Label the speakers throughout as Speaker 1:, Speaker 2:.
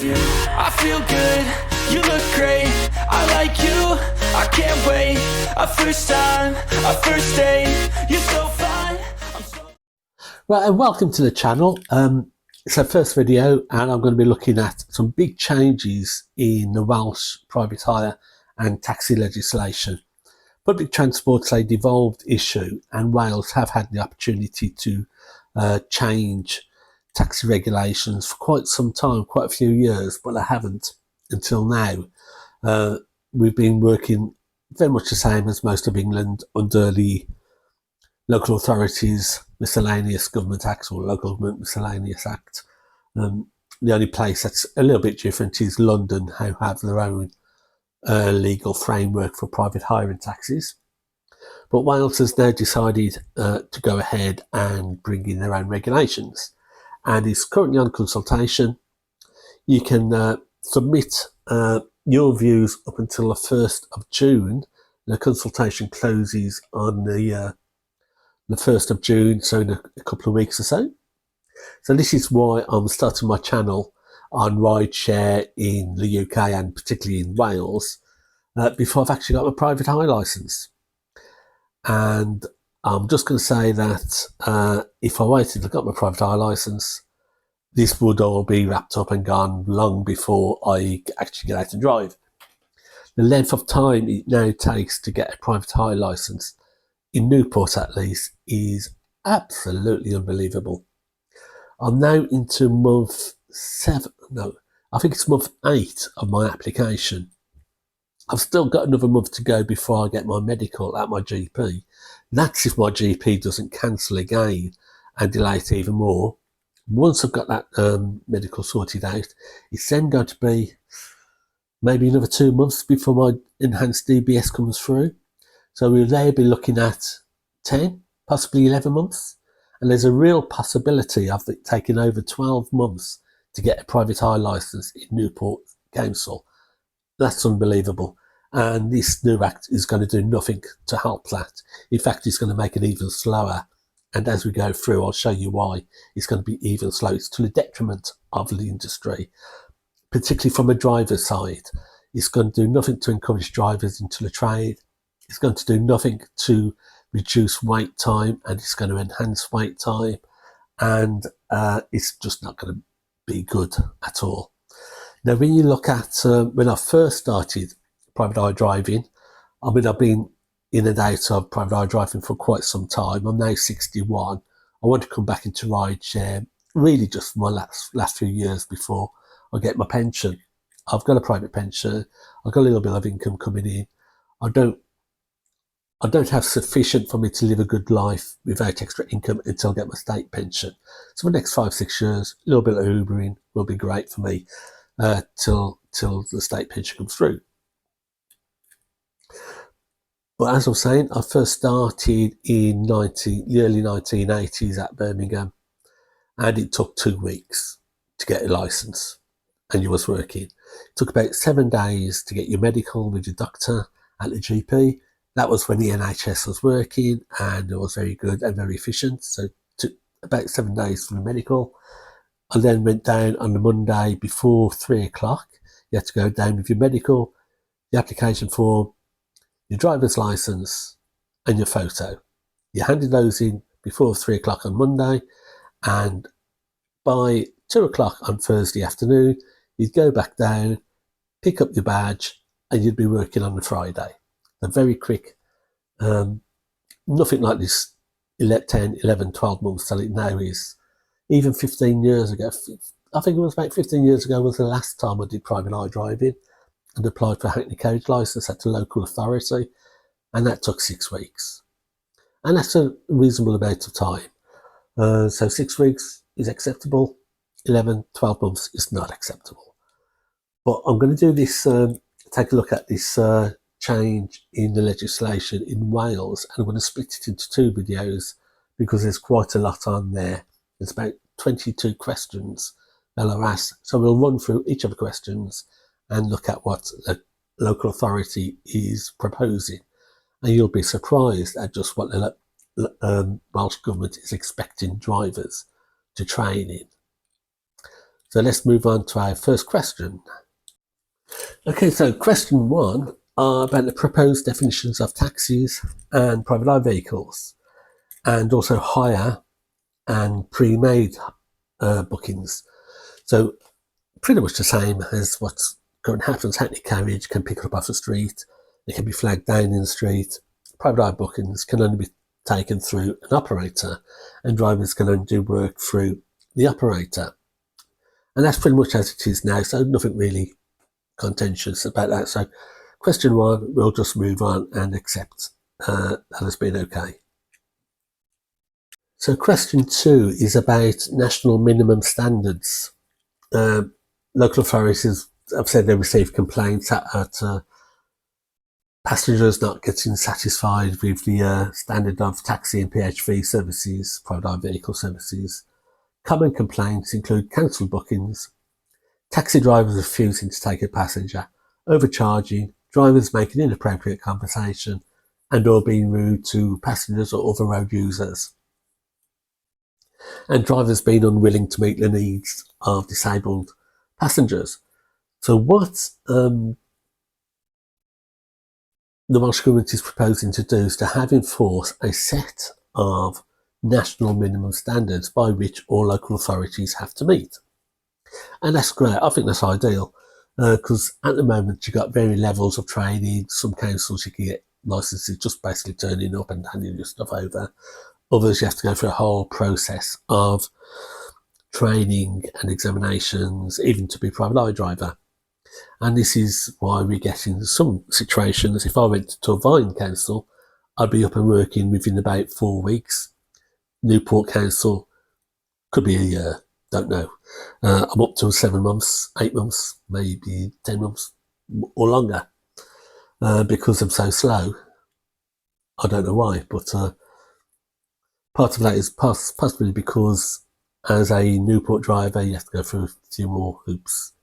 Speaker 1: love you, I feel good, you look great, I like you, I can't wait. A first time, a first date, you're so fine.
Speaker 2: Right, and welcome to the channel. It's our first video, and I'm going to be looking at some big changes in the Welsh private hire and taxi legislation. Public transport's a devolved issue, and Wales have had the opportunity to change taxi regulations for quite some time, quite a few years, but they haven't until now. We've been working very much the same as most of England under the Local Authorities Miscellaneous Government Act, or Local Government Miscellaneous Act. The only place that's a little bit different is London, who have their own legal framework for private hiring taxis. But Wales has now decided to go ahead and bring in their own regulations, and is currently on consultation. You can submit your views up until the 1st of June. The consultation closes on the 1st of June, so in a couple of weeks or so. So this is why I'm starting my channel on Rideshare in the UK and particularly in Wales before I've actually got my private hire licence. And I'm just going to say that if I waited to get my private hire licence, this would all be wrapped up and gone long before I actually get out and drive. The length of time it now takes to get a private hire licence, in Newport at least, is absolutely unbelievable. I'm now into month 7, no, I think it's month 8 of my application. I've still got another month to go before I get my medical at my GP. That's if my GP doesn't cancel again and delay it even more. Once I've got that medical sorted out, it's then going to be maybe another 2 months before my enhanced DBS comes through. So we'll there be looking at 10, possibly 11 months. And there's a real possibility of it taking over 12 months to get a private hire licence in Newport Council. That's unbelievable. And this new act is going to do nothing to help that. In fact, it's going to make it even slower. And as we go through, I'll show you why it's going to be even slower. It's to the detriment of the industry, particularly from a driver's side. It's going to do nothing to encourage drivers into the trade. It's going to do nothing to reduce wait time, and it's going to enhance wait time. And it's just not going to be good at all. Now, when you look at when I first started private hire driving, I mean, I've been in and out of private hire driving for quite some time. I'm now 61. I want to come back into rideshare really just for my last few years before I get my pension. I've got a private pension. I've got a little bit of income coming in. I don't have sufficient for me to live a good life without extra income until I get my state pension. So for the next 5-6 years, a little bit of Ubering will be great for me till the state pension comes through. But as I was saying, I first started in the early 1980s at Birmingham, and it took 2 weeks to get a licence, and you was working. It took about 7 days to get your medical with your doctor at the GP. That was when the NHS was working, and it was very good and very efficient. So it took about 7 days for the medical. I then went down on the Monday before 3 o'clock. You had to go down with your medical, the application form, your driver's licence and your photo. You handed those in before 3 o'clock on Monday, and by 2 o'clock on Thursday afternoon, you'd go back down, pick up your badge, and you'd be working on the Friday. A very quick, nothing like this 10, 11, 12 months till it now is. Even 15 years ago, I think it was about 15 years ago was the last time I did private hire driving and applied for a Hackney carriage licence at the local authority, and that took 6 weeks. And that's a reasonable amount of time. So 6 weeks is acceptable, 11, 12 months is not acceptable. But I'm going to do this, take a look at this change in the legislation in Wales, and I'm going to split it into 2 videos because there's quite a lot on there. There's about 22 questions that are asked. So we'll run through each of the questions and look at what the local authority is proposing. And you'll be surprised at just what the Welsh Government is expecting drivers to train in. So let's move on to our first question. Okay, so question 1 are about the proposed definitions of taxis and private hire vehicles, and also hire and pre-made bookings. So pretty much the same as what's currently happens. Hackney carriage can pick up off the street, they can be flagged down in the street. Private hire bookings can only be taken through an operator, and drivers can only do work through the operator. And that's pretty much as it is now, so nothing really contentious about that. So question 1, we'll just move on and accept that has been okay. So question 2 is about national minimum standards. Local authorities have said they received complaints at passengers not getting satisfied with the standard of taxi and PHV services, private hire vehicle services. Common complaints include cancelled bookings, taxi drivers refusing to take a passenger, overcharging, drivers making inappropriate conversation, and or being rude to passengers or other road users, and drivers being unwilling to meet the needs of disabled passengers. So what the Welsh Government is proposing to do is to have in force a set of national minimum standards by which all local authorities have to meet. And that's great. I think that's ideal, because at the moment you've got various levels of training. Some councils you can get licenses just basically turning up and handing your stuff over. Others you have to go through a whole process of training and examinations, even to be a private hire driver. And this is why we get in some situations. If I went to a Vine council, I'd be up and working within about 4 weeks. Newport Council could be a year, don't know. I'm up to 7 months, 8 months, maybe 10 months or longer, because I'm so slow. I don't know why, but part of that is possibly because as a Newport driver you have to go through a few more hoops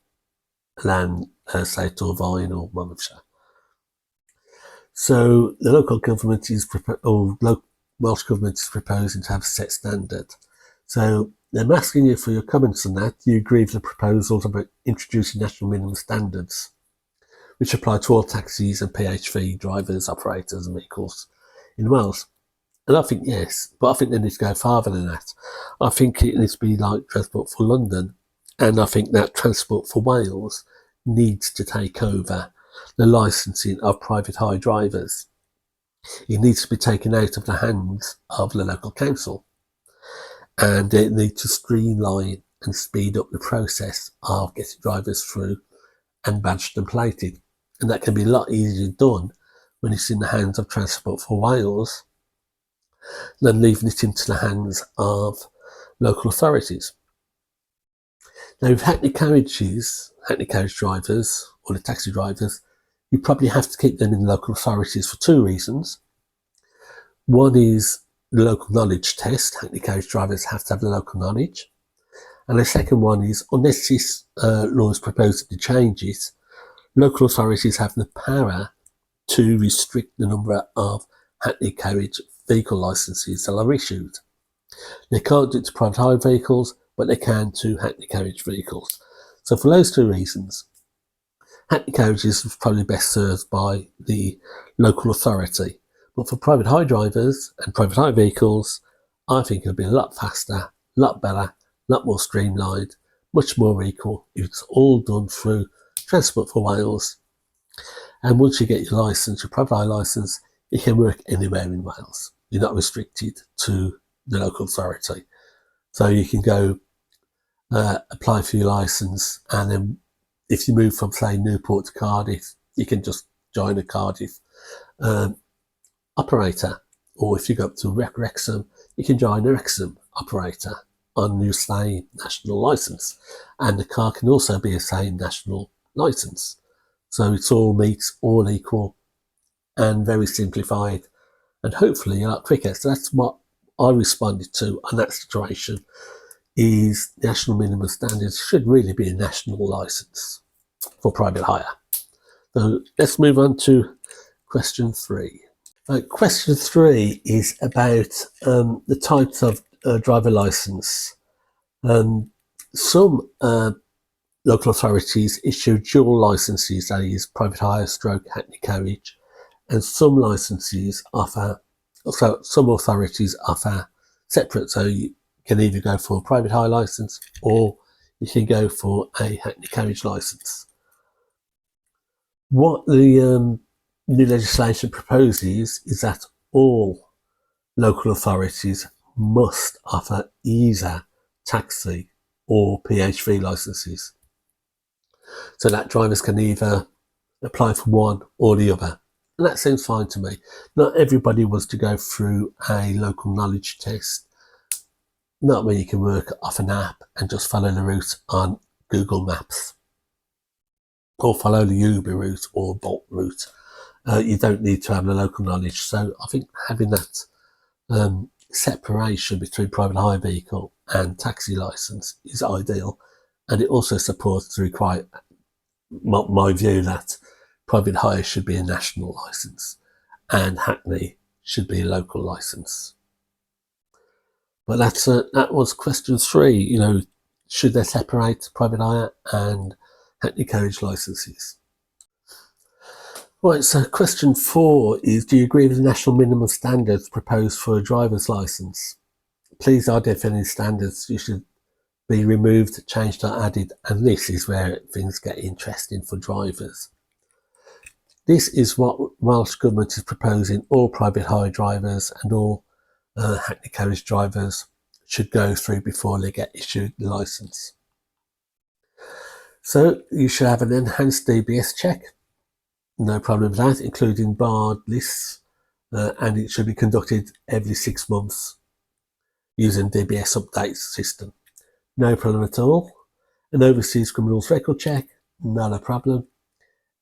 Speaker 2: than say to a Vine or Monmouthshire. So the local government is Welsh Government is proposing to have a set standard. So I'm asking you for your comments on that. Do you agree with the proposals about introducing national minimum standards which apply to all taxis and PHV drivers, operators and vehicles in Wales? And I think yes, but I think they need to go farther than that. I think it needs to be like Transport for London, and I think that Transport for Wales needs to take over the licensing of private hire drivers. It needs to be taken out of the hands of the local council, and they need to streamline and speed up the process of getting drivers through and badged and plated. And that can be a lot easier done when it's in the hands of Transport for Wales than leaving it into the hands of local authorities. Now with Hackney carriage drivers or the taxi drivers, you probably have to keep them in local authorities for 2 reasons. One is the local knowledge test. Hackney carriage drivers have to have the local knowledge. And the second one is, unless this law is proposed to change it, local authorities have the power to restrict the number of Hackney carriage vehicle licences that are issued. They can't do it to private hire vehicles, but they can to Hackney carriage vehicles. So for those 2 reasons, Hackney carriages is probably best served by the local authority. But for private hire drivers and private hire vehicles, I think it'll be a lot faster, a lot better, a lot more streamlined, much more equal if it's all done through Transport for Wales. And once you get your licence, your private hire licence, you can work anywhere in Wales. You're not restricted to the local authority. So you can go apply for your licence, and then if you move from, say, Newport to Cardiff, you can just join a Cardiff operator. Or if you go up to Wrexham, you can join a Wrexham operator on your same national licence. And the car can also be a same national licence. So it's all meets, all equal, and very simplified, and hopefully a lot quicker. So that's what I responded to on that situation, is national minimum standards should really be a national licence for private hire. So let's move on to question 3. Question 3 is about the types of driver licence. Some local authorities issue dual licences, that is private hire stroke hackney carriage, and some licences offer, so some authorities offer separate, so you can either go for a private hire licence or you can go for a hackney carriage licence. What the new legislation proposes is that all local authorities must offer either taxi or PHV licences, so that drivers can either apply for one or the other. And that seems fine to me. Not everybody wants to go through a local knowledge test, not where you can work off an app and just follow the route on Google Maps or follow the Uber route or Bolt route. You don't need to have the local knowledge. So I think having that separation between private hire vehicle and taxi licence is ideal, and it also supports the my view that private hire should be a national licence and hackney should be a local licence. But that was question 3. Should they separate private hire and hackney carriage licences? Right, so question 4 is, do you agree with the national minimum standards proposed for a driver's licence? Please identify any standards you should be removed, changed or added, and this is where things get interesting for drivers. This is what Welsh Government is proposing all private hire drivers and all hackney carriage drivers should go through before they get issued the licence. So you should have an enhanced DBS check, no problem with that, including barred lists, and it should be conducted every 6 months using DBS update system. No problem at all. An overseas criminals record check, not a problem.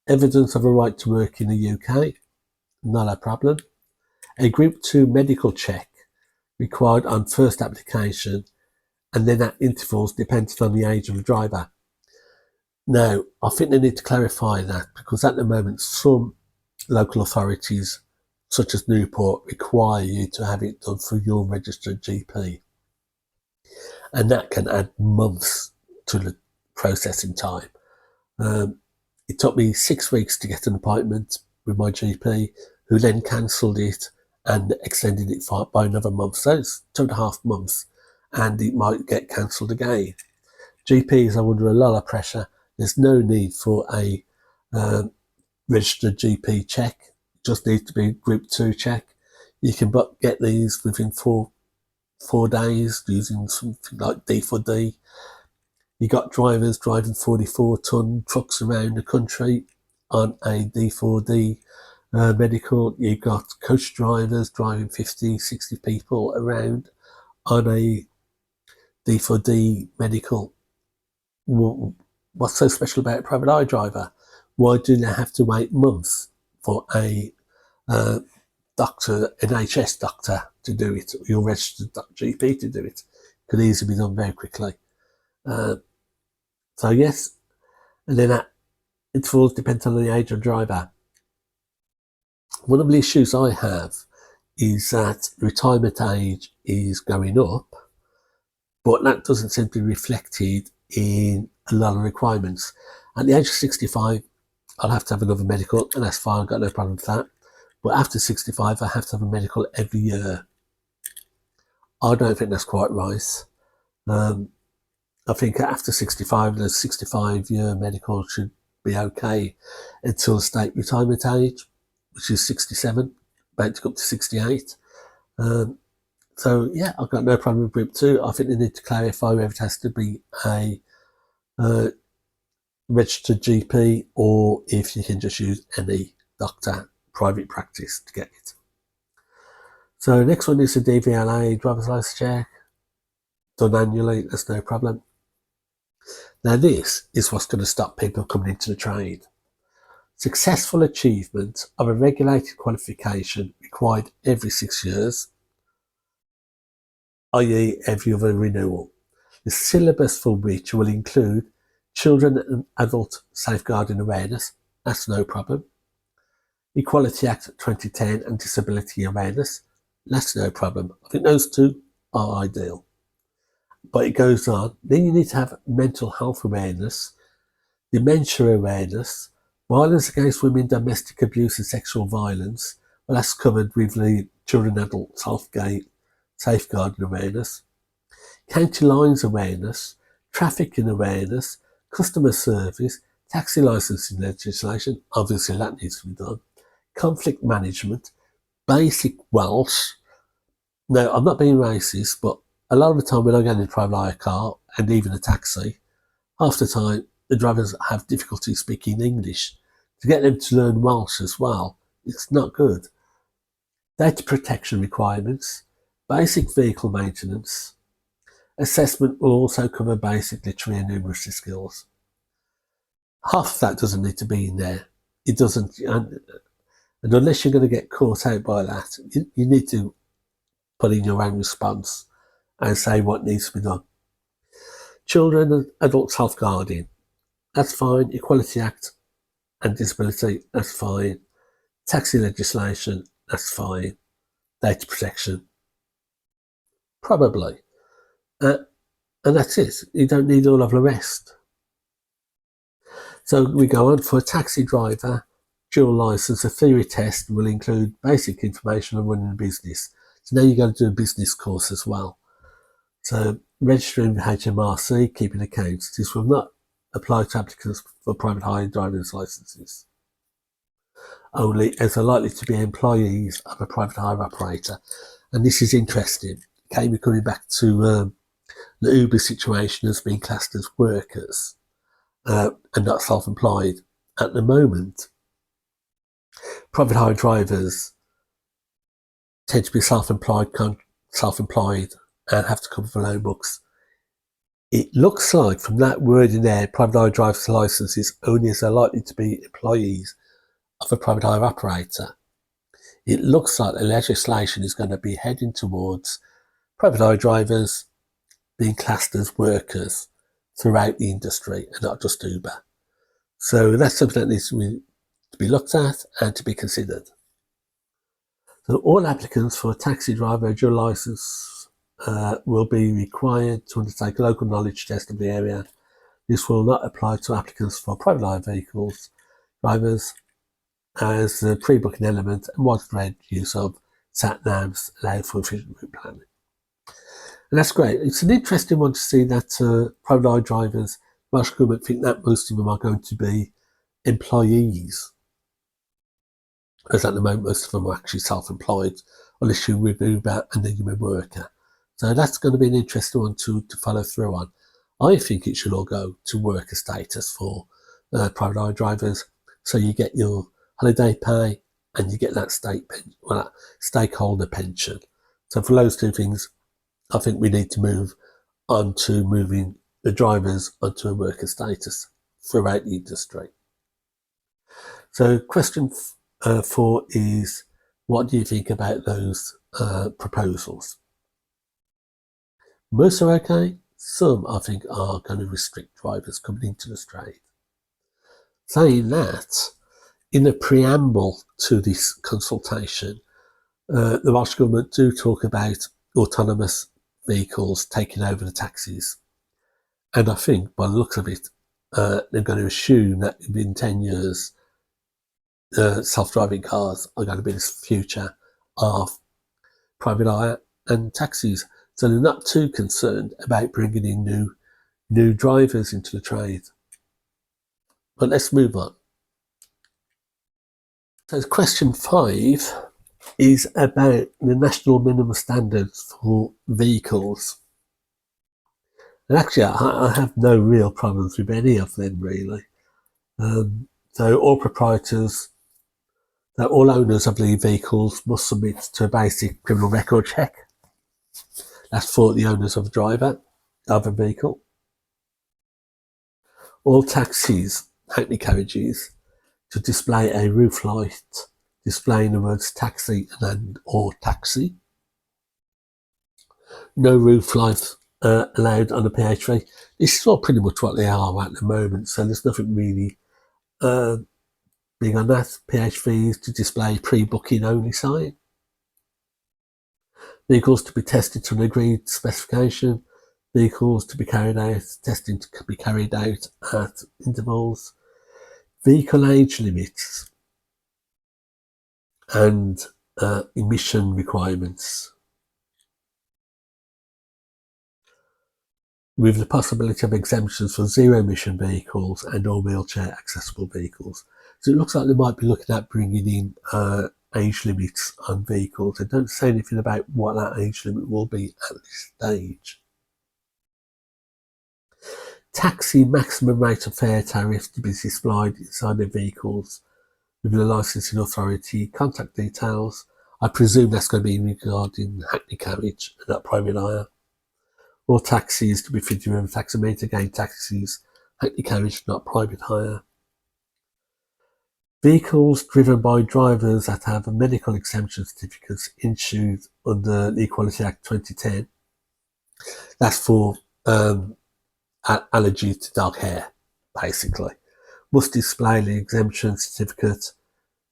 Speaker 2: Evidence of a right to work in the UK, not a problem. A Group 2 medical check required on first application and then at intervals depending on the age of the driver. Now, I think they need to clarify that, because at the moment some local authorities, such as Newport, require you to have it done through your registered GP. And that can add months to the processing time. It took me 6 weeks to get an appointment with my GP, who then cancelled it and extended it by another month. So it's 2.5 months, and it might get cancelled again. GPs are under a lot of pressure. There's no need for a registered GP check. It just needs to be a Group 2 check. You can get these within four days using something like D4D. You got drivers driving 44-ton trucks around the country on a D4D medical. You've got coach drivers driving 50, 60 people around on a D4D medical. What's so special about a private hire driver? Why do they have to wait months for a doctor, an NHS doctor to do it, or your registered GP to do it? Could easily be done very quickly. So yes, and then that intervals depends on the age of the driver. One of the issues I have is that retirement age is going up, but that doesn't seem to be reflected in a lot of requirements. At the age of 65, I'll have to have another medical, and that's fine, I've got no problem with that. But after 65, I have to have a medical every year. I don't think that's quite right. I think after 65, the 65-year medical should be okay until state retirement age, which is 67, about to go up to 68. So yeah, I've got no problem with Group 2. I think they need to clarify whether it has to be a registered GP or if you can just use any doctor, private practice to get it. So next one is a DVLA, driver's license check, done annually, that's no problem. Now this is what's going to stop people coming into the trade. Successful achievement of a regulated qualification required every 6 years, i.e. every other renewal. The syllabus for which will include children and adult safeguarding awareness, that's no problem. Equality Act 2010 and disability awareness, that's no problem. I think those two are ideal. But it goes on. Then you need to have mental health awareness, dementia awareness, violence against women, domestic abuse and sexual violence. Well, that's covered with the children and adult safeguarding awareness, county lines awareness, trafficking awareness, customer service, taxi licensing legislation, obviously that needs to be done, conflict management, basic Welsh. Now, I'm not being racist, but a lot of the time when I get in a private hire car and even a taxi, half the time the drivers have difficulty speaking English. To get them to learn Welsh as well, it's not good. Data protection requirements, basic vehicle maintenance. Assessment will also cover basic literary and numeracy skills. Half of that doesn't need to be in there. It doesn't, and unless you're going to get caught out by that, you need to put in your own response and say what needs to be done. Children and adult safeguarding, that's fine. Equality Act and disability, that's fine. Taxi legislation, that's fine. Data protection, probably. And that's it. You don't need all of the rest. So we go on. For a taxi driver, dual licence, a theory test will include basic information on running a business. So now you've got to do a business course as well. So registering with HMRC, keeping accounts. This will not apply to applicants for private hire driver's licences, only as are likely to be employees of a private hire operator. And this is interesting. Okay, we're coming back to the Uber situation as being classed as workers and not self-employed. At the moment, private hire drivers tend to be self-employed and have to cover their own books. It looks like from that word in there, private hire driver's licenses only as they're likely to be employees of a private hire operator. It looks like the legislation is going to be heading towards private hire drivers being classed as workers throughout the industry and not just Uber. So that's something that needs to be looked at and to be considered. So all applicants for a taxi driver dual licence will be required to undertake a local knowledge test of the area. This will not apply to applicants for private hire vehicles drivers, as the pre-booking element and widespread use of sat-navs allow for efficient route planning. And that's great. It's an interesting one to see that private hire drivers, Welsh Government think that most of them are going to be employees. Because at the moment, most of them are actually self-employed, unless you're with Uber and then you're a worker. So that's going to be an interesting one to follow through on. I think it should all go to worker status for private hire drivers. So you get your holiday pay and you get that stakeholder pension. So for those two things, I think we need to move on to moving the drivers onto a worker status throughout the industry. So question 4 is, what do you think about those proposals? Most are okay. Some, I think, are going to restrict drivers coming into the trade. Saying that, in the preamble to this consultation, the Welsh Government do talk about autonomous vehicles taking over the taxis. And I think, by the looks of it, they're going to assume that within 10 years, self-driving cars are going to be the future of private hire and taxis. So they're not too concerned about bringing in new drivers into the trade. But let's move on. So question 5 is about the national minimum standards for vehicles. And actually, I have no real problems with any of them, really. So all owners of the vehicles must submit to a basic criminal record check. That's for the owners of a vehicle. All taxis, hackney carriages, to display a roof light displaying the words taxi and or taxi. No roof lights allowed on the PHV. This is all pretty much what they are at the moment, so there's nothing really big on that. PHVs to display pre-booking only sign. Vehicles to be tested to an agreed specification. vehicles to be carried out, testing to be carried out at intervals, vehicle age limits, and emission requirements, with the possibility of exemptions for zero emission vehicles and or wheelchair accessible vehicles. So it looks like they might be looking at bringing in age limits on vehicles. They don't say anything about what that age limit will be at this stage. Taxi maximum rate of fare tariffs to be displayed inside their vehicles with the licensing authority, contact details. I presume that's going to be regarding hackney carriage and not private hire. Or taxis to be fitted with a taximeter, again taxis, hackney carriage, not private hire. Vehicles driven by drivers that have a medical exemption certificates issued under the Equality Act 2010. That's for allergy to dog hair, basically. Must display the exemption certificate,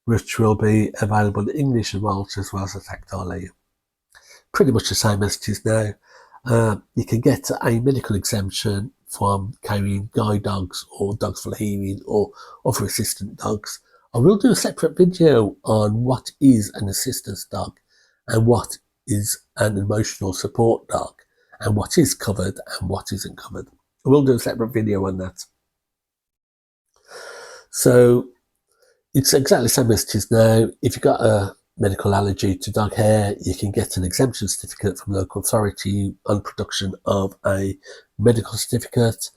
Speaker 2: which will be available in English and Welsh as well as a tactile layer. Pretty much the same as it is now. You can get a medical exemption from carrying guide dogs or dogs for hearing or other assistant dogs. I will do a separate video on what is an assistance dog and what is an emotional support dog and what is covered and what isn't covered. I will do a separate video on that. So it's exactly the same as it is now. If you've got a medical allergy to dog hair, you can get an exemption certificate from local authority on production of a medical certificate.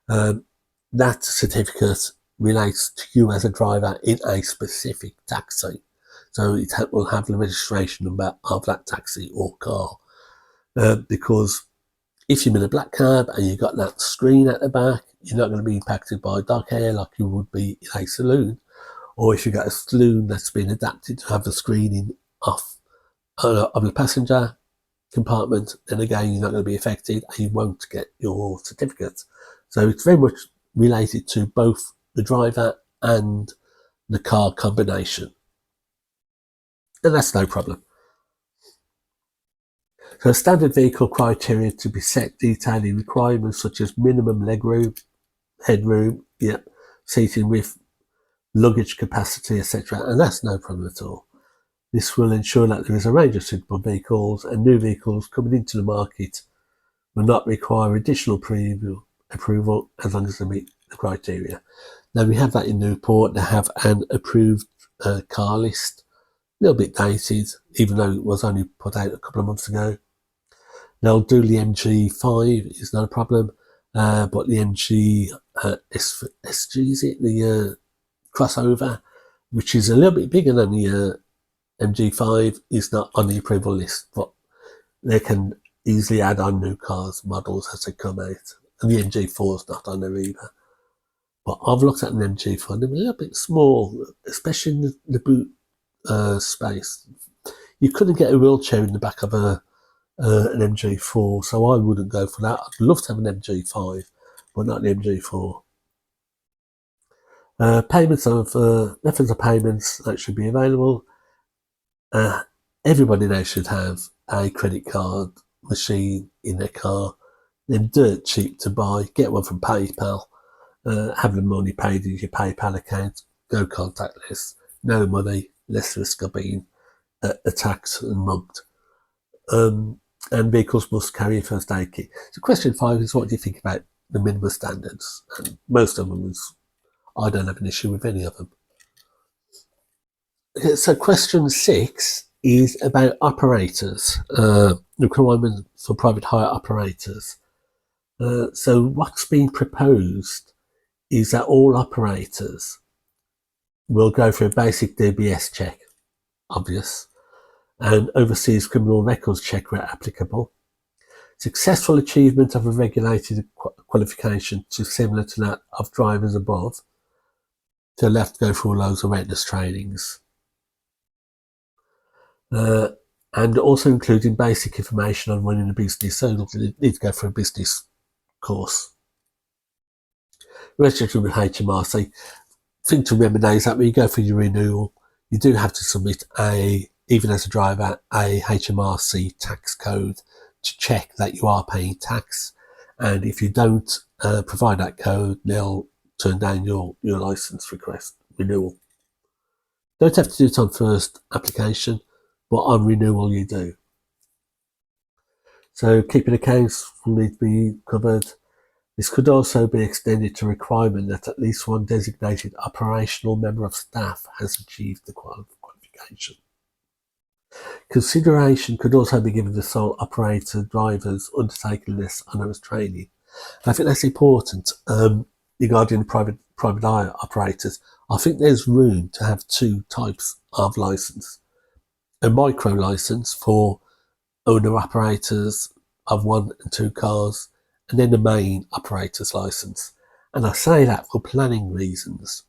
Speaker 2: That certificate relates to you as a driver in a specific taxi. So it will have the registration number of that taxi or car. Because if you're in a black cab and you've got that screen at the back, you're not going to be impacted by dog hair like you would be in a saloon. Or if you've got a saloon that's been adapted to have the screening off of the passenger compartment, then again, you're not going to be affected and you won't get your certificate. So it's very much related to both the driver and the car combination. And that's no problem. So standard vehicle criteria to be set detailing requirements such as minimum legroom, headroom, seating width, luggage capacity, etc. And that's no problem at all. This will ensure that there is a range of suitable vehicles and new vehicles coming into the market will not require additional approval as long as they meet the criteria. Now we have that in Newport. They have an approved car list, a little bit dated, even though it was only put out a couple of months ago. They'll do the MG5, it's not a problem, but the MG SG, is it? The crossover, which is a little bit bigger than the MG5, is not on the approval list, but they can easily add on new cars, models as they come out. And the MG4 is not on there either. But I've looked at an MG4 and they're a little bit small, especially in the boot space. You couldn't get a wheelchair in the back of an MG4, so I wouldn't go for that. I'd love to have an MG5, but not the MG4. Payments of methods of payments that should be available. Everybody now should have a credit card machine in their car. They're dirt cheap to buy. Get one from PayPal. Have the money paid in your PayPal account. Go contactless. No money. Less risk of being attacked and mugged. And vehicles must carry a first aid kit. So question 5 is, what do you think about the minimum standards? And most of them is, I don't have an issue with any of them. Okay, so question 6 is about operators, requirement for private hire operators. So what's being proposed is that all operators will go for a basic DBS check, obvious, and overseas criminal records check where applicable. Successful achievement of a regulated qualification to similar to that of drivers above. So they'll have to go through all those awareness trainings. And also including basic information on running a business, so they need to go for a business course. Registering with HMRC. Thing to remember now is that when you go for your renewal, you do have to submit even as a driver, a HMRC tax code to check that you are paying tax. and if you don't provide that code, they'll turn down your license request renewal. Don't have to do it on first application, but on renewal you do. So keeping accounts will need to be covered. This could also be extended to requirement that at least one designated operational member of staff has achieved the qualification. Consideration could also be given to sole operator drivers undertaking less onerous training. I think that's important regarding private eye operators. I think there's room to have two types of license. A micro license for owner operators of 1 and 2 cars, and then the main operator's license. And I say that for planning reasons.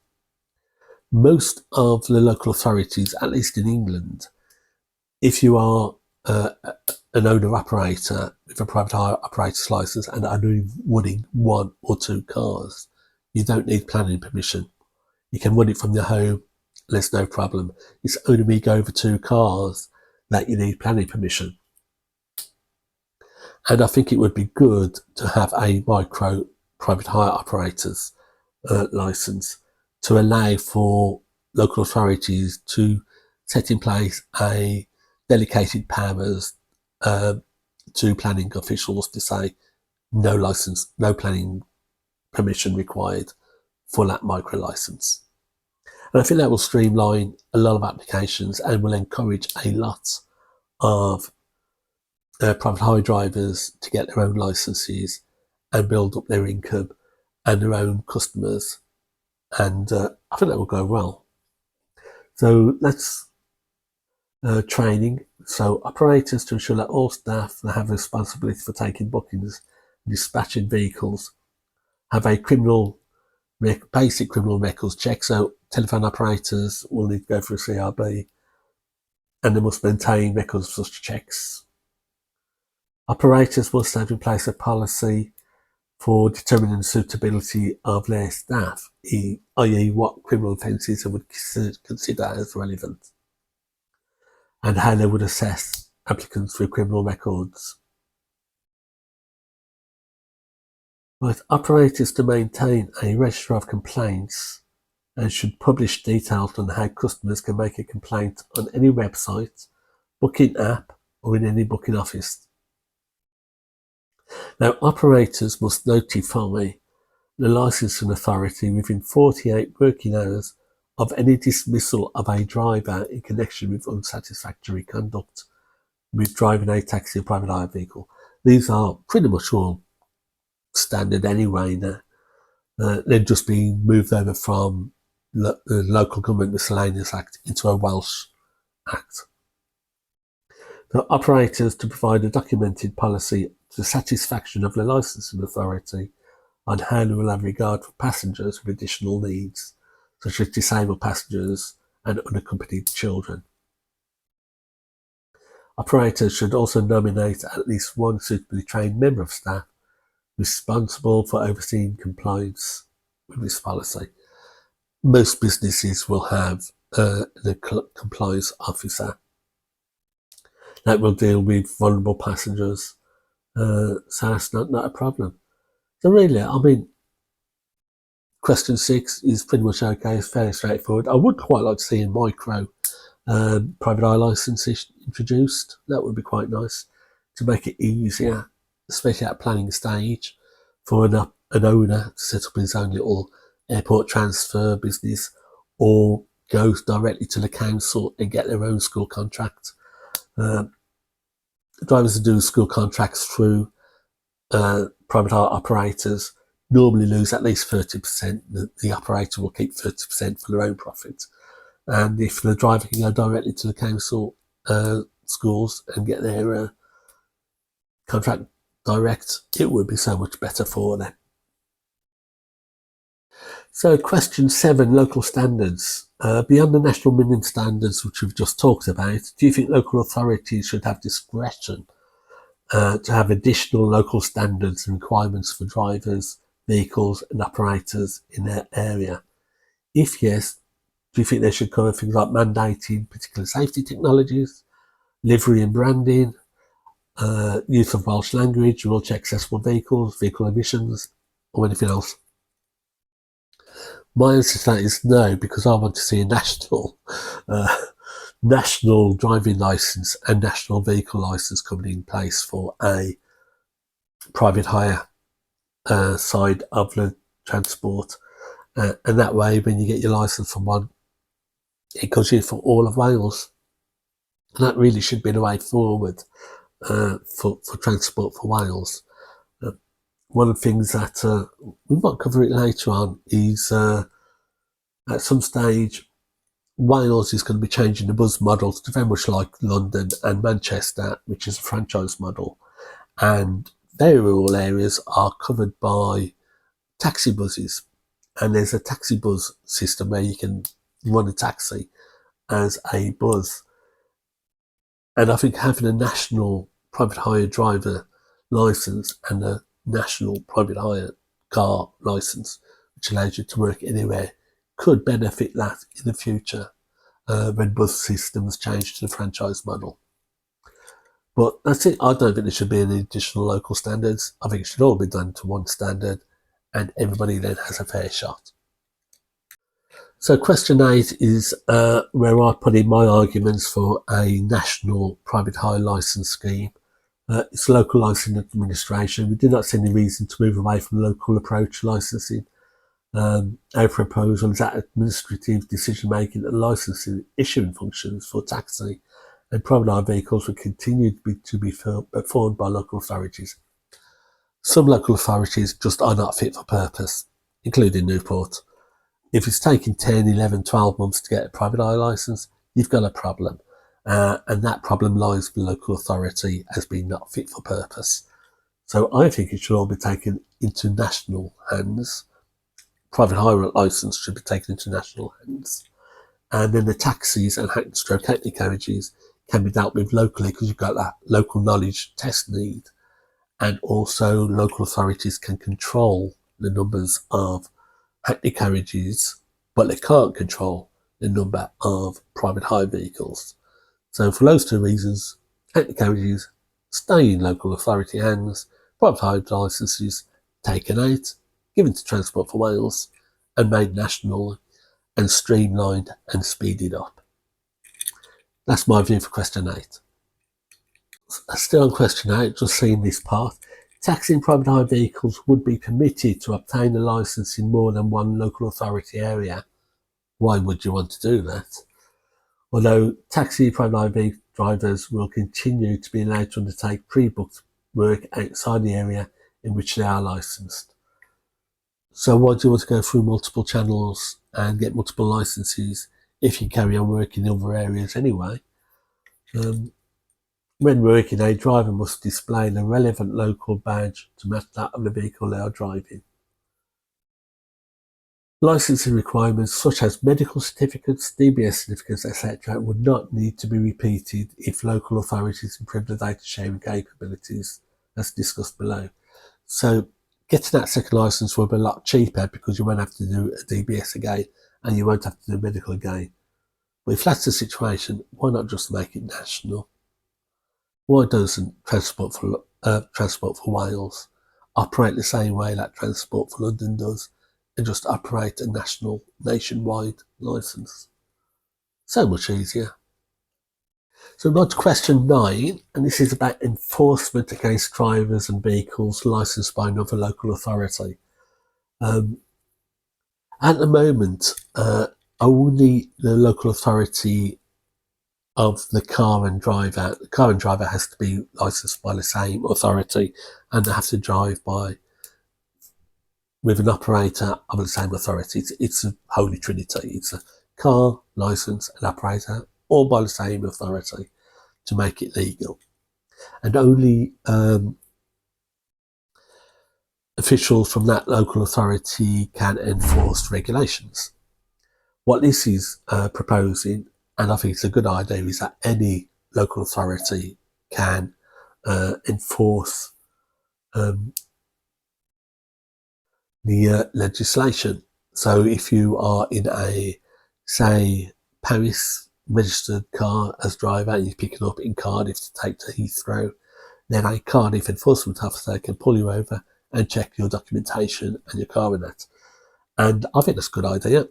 Speaker 2: Most of the local authorities, at least in England, if you are an owner operator with a private hire operator's license and only running 1 or 2 cars, you don't need planning permission. You can run it from your home, there's no problem. It's only when you go over 2 cars that you need planning permission. And I think it would be good to have a micro private hire operator's license to allow for local authorities to set in place a delegated powers to planning officials to say no license, no planning permission required for that micro license. And I think that will streamline a lot of applications and will encourage a lot of private hire drivers to get their own licenses and build up their income and their own customers. And I think that will go well. So that's training. So operators to ensure that all staff that have responsibility for taking bookings and dispatching vehicles have a basic criminal records check. So telephone operators will need to go through CRB and they must maintain records of such checks. Operators must have in place a policy for determining the suitability of their staff, i.e. what criminal offences they would consider as relevant, and how they would assess applicants through criminal records. Right, operators to maintain a register of complaints and should publish details on how customers can make a complaint on any website, booking app, or in any booking office. Now, operators must notify the licensing authority within 48 working hours of any dismissal of a driver in connection with unsatisfactory conduct with driving a taxi or private hire vehicle. These are pretty much all standard anyway now. They're just being moved over from the Local Government Miscellaneous Act into a Welsh Act. So operators to provide a documented policy to the satisfaction of the licensing authority on how they will have regard for passengers with additional needs, such as disabled passengers and unaccompanied children. Operators should also nominate at least one suitably trained member of staff responsible for overseeing compliance with this policy. Most businesses will have the compliance officer that will deal with vulnerable passengers, so that's not a problem. So really, I mean, question 6 is pretty much okay, it's fairly straightforward. I would quite like to see a micro private eye license introduced. That would be quite nice to make it easier, especially at planning stage, for an owner to set up his own little airport transfer business or goes directly to the council and get their own school contract. Drivers who do school contracts through private hire operators normally lose at least 30%. The operator will keep 30% for their own profit. And if the driver can go directly to the council schools and get their contract direct, it would be so much better for them. So question 7, local standards. Beyond the national minimum standards which we've just talked about, do you think local authorities should have discretion to have additional local standards and requirements for drivers, vehicles and operators in their area? If yes, do you think they should cover things like mandating particular safety technologies, livery and branding, use of Welsh language, rule check accessible vehicles, vehicle emissions, or anything else? My answer to that is no, because I want to see a national driving licence and national vehicle licence coming in place for a private hire side of the transport. And that way, when you get your licence from one, it goes in for all of Wales. And that really should be the way forward for transport for Wales. One of the things that we might cover it later on is at some stage Wales is going to be changing the bus models to very much like London and Manchester, which is a franchise model, and their rural areas are covered by taxi buses, and there's a taxi bus system where you can run a taxi as a bus. And I think having a national private hire driver licence and a national private hire car licence, which allows you to work anywhere, could benefit that in the future when bus systems change to the franchise model. But that's it. I don't think there should be any additional local standards. I think it should all be done to one standard, and everybody then has a fair shot. So question 8 is where I put in my arguments for a national private hire licence scheme. It's local licensing administration. We do not see any reason to move away from local approach licensing. Our proposal is that administrative decision making and licensing issuing functions for taxi and private hire vehicles will continue to be performed by local authorities. Some local authorities just are not fit for purpose, including Newport. If it's taking 10, 11, 12 months to get a private hire licence, you've got a problem. And that problem lies with the local authority as being not fit for purpose. So I think it should all be taken into national hands. Private hire licence should be taken into national hands. And then the taxis and hackney carriages can be dealt with locally because you've got that local knowledge test need. And also local authorities can control the numbers of hackney carriages, but they can't control the number of private hire vehicles. So for those two reasons, hackney carriages stay in local authority hands, private hire licences taken out, given to Transport for Wales, and made national and streamlined and speeded up. That's my view for question 8. Still on question 8, just seeing this part, taxi and private hire vehicles would be permitted to obtain a licence in more than one local authority area. Why would you want to do that? Although taxi and private hire drivers will continue to be allowed to undertake pre-booked work outside the area in which they are licensed. So why do you want to go through multiple channels and get multiple licenses if you carry on working in other areas anyway? When working, a driver must display the relevant local badge to match that of the vehicle they are driving. Licensing requirements such as medical certificates, DBS certificates, etc. would not need to be repeated if local authorities improve the data sharing capabilities as discussed below. So getting that second licence will be a lot cheaper because you won't have to do a DBS again and you won't have to do medical again. But if that's the situation, why not just make it national? Why doesn't Transport for Wales operate the same way that Transport for London does and just operate a nationwide licence? So much easier. So we're on to question 9, and this is about enforcement against drivers and vehicles licensed by another local authority. At the moment, only the local authority of the car and driver has to be licensed by the same authority, and they have to drive with an operator of the same authority. It's a holy trinity. It's a car, licence, and operator, all by the same authority to make it legal. And only officials from that local authority can enforce regulations. What this is proposing, and I think it's a good idea, is that any local authority can enforce the legislation. So if you are in a, say, Paris registered car as driver and you're picking up in Cardiff to take to Heathrow, then a Cardiff enforcement officer can pull you over and check your documentation and your car and that. And I think that's a good idea.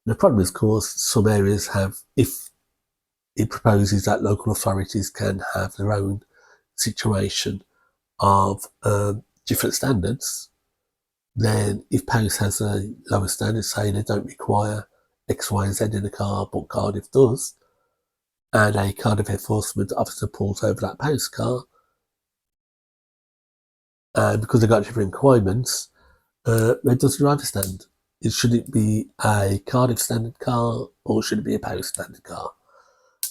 Speaker 2: The problem is, of course, some areas have, if it proposes that local authorities can have their own situation of different standards, then if Paris has a lower standard, say they don't require X, Y, and Z in a car, but Cardiff does, and a Cardiff enforcement officer pulls over that Paris car, and because they've got different requirements, where does the driver stand? Should it be a Cardiff standard car, or should it be a Paris standard car?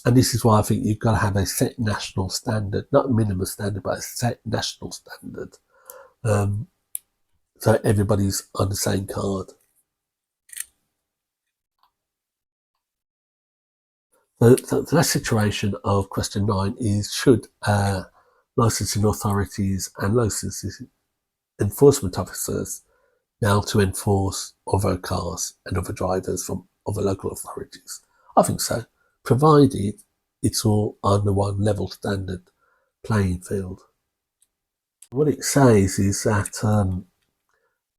Speaker 2: And this is why I think you've got to have a set national standard, not a minimum standard, but a set national standard. So everybody's on the same card. So the last situation of question 9 is, should licensing authorities and licensing enforcement officers be able to enforce other cars and other drivers from other local authorities? I think so, provided it's all on the one level standard playing field. What it says is that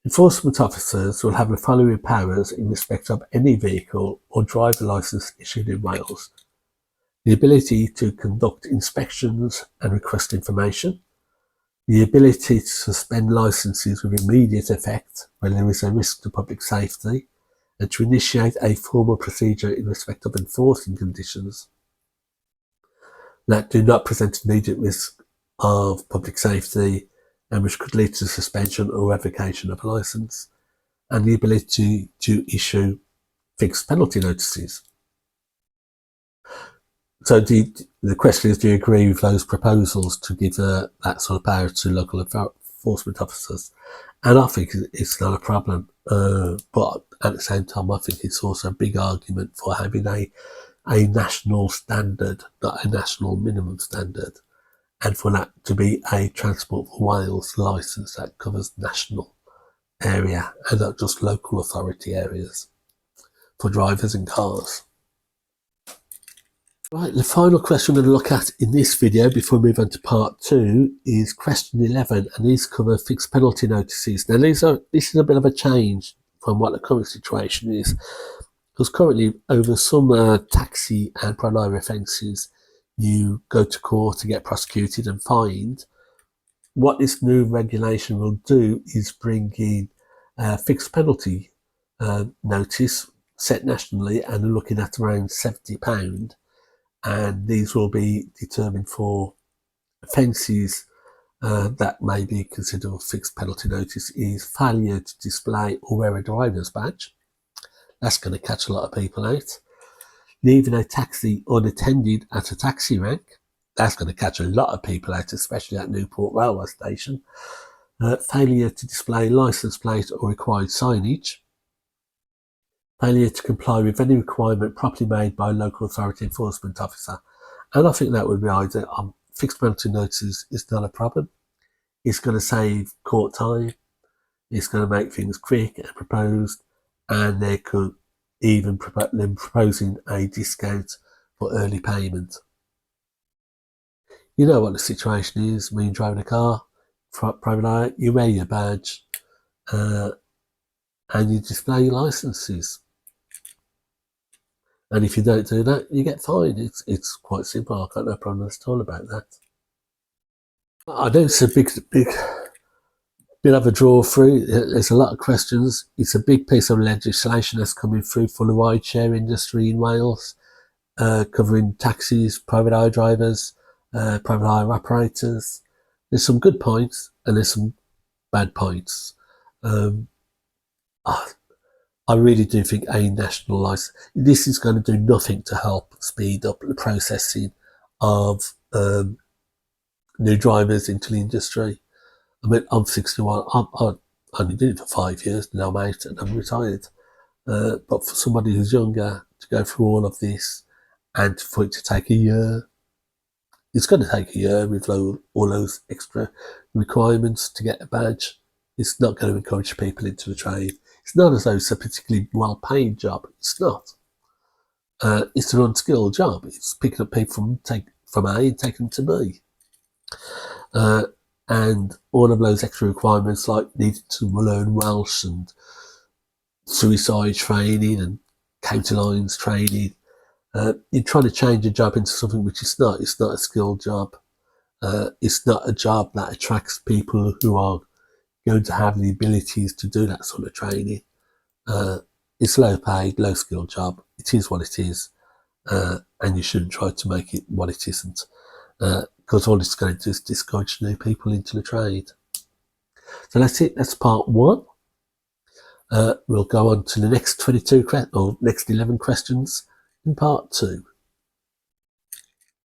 Speaker 2: enforcement officers will have the following powers in respect of any vehicle or driver licence issued in Wales: the ability to conduct inspections and request information, the ability to suspend licences with immediate effect when there is a risk to public safety, and to initiate a formal procedure in respect of enforcing conditions that do not present immediate risk of public safety and which could lead to suspension or revocation of a licence, and the ability to issue fixed penalty notices. So the question is, do you agree with those proposals to give that sort of power to local enforcement officers? And I think it's not a problem, but at the same time I think it's also a big argument for having a national standard, not a national minimum standard, and for that to be a Transport for Wales licence that covers national area and not just local authority areas for drivers and cars. Right, the final question we're going to look at in this video before we move on to part 2 is question 11, and these cover fixed penalty notices. Now this is a bit of a change from what the current situation is, because currently over some taxi and private offences you go to court to get prosecuted and fined. What this new regulation will do is bring in a fixed penalty notice set nationally, and we're looking at around £70, and these will be determined for offences that may be considered a fixed penalty notice is failure to display or wear a driver's badge. That's going to catch a lot of people out. Leaving a taxi unattended at a taxi rank. That's going to catch a lot of people out, especially at Newport railway station. Failure to display licence plate or required signage. Failure to comply with any requirement properly made by a local authority enforcement officer. And I think that would be ideal. Fixed penalty notices is not a problem. It's going to save court time. It's going to make things quick and proposed, and they could even them proposing a discount for early payment. You know what the situation is when you're driving a car, private eye, you wear your badge and you display your licences. And if you don't do that, you get fined. It's quite simple. I've got no problem at all about that. I know it's a big bit of a draw through. There's a lot of questions. It's a big piece of legislation that's coming through for the rideshare industry in Wales, covering taxis, private hire drivers, private hire operators. There's some good points and there's some bad points. I really do think a national licence, this is going to do nothing to help speed up the processing of new drivers into the industry. I mean, I'm 61. I only did it for 5 years. Now I'm out and I'm retired. But for somebody who's younger to go through all of this and for it to take a year, it's going to take a year with all those extra requirements to get a badge. It's not going to encourage people into the trade. It's not as though it's a particularly well-paid job. It's not. It's an unskilled job. It's picking up people from A and taking them to B. And all of those extra requirements, like needing to learn Welsh and suicide training and counter lines training. You're trying to change a job into something which it's not. It's not a skilled job. It's not a job that attracts people who are going to have the abilities to do that sort of training. It's low paid, low skilled job. It is what it is. And you shouldn't try to make it what it isn't. Because all it's going to do is discourage new people into the trade. So that's it. That's part one. We'll go on to the next 22 or next 11 questions in part two.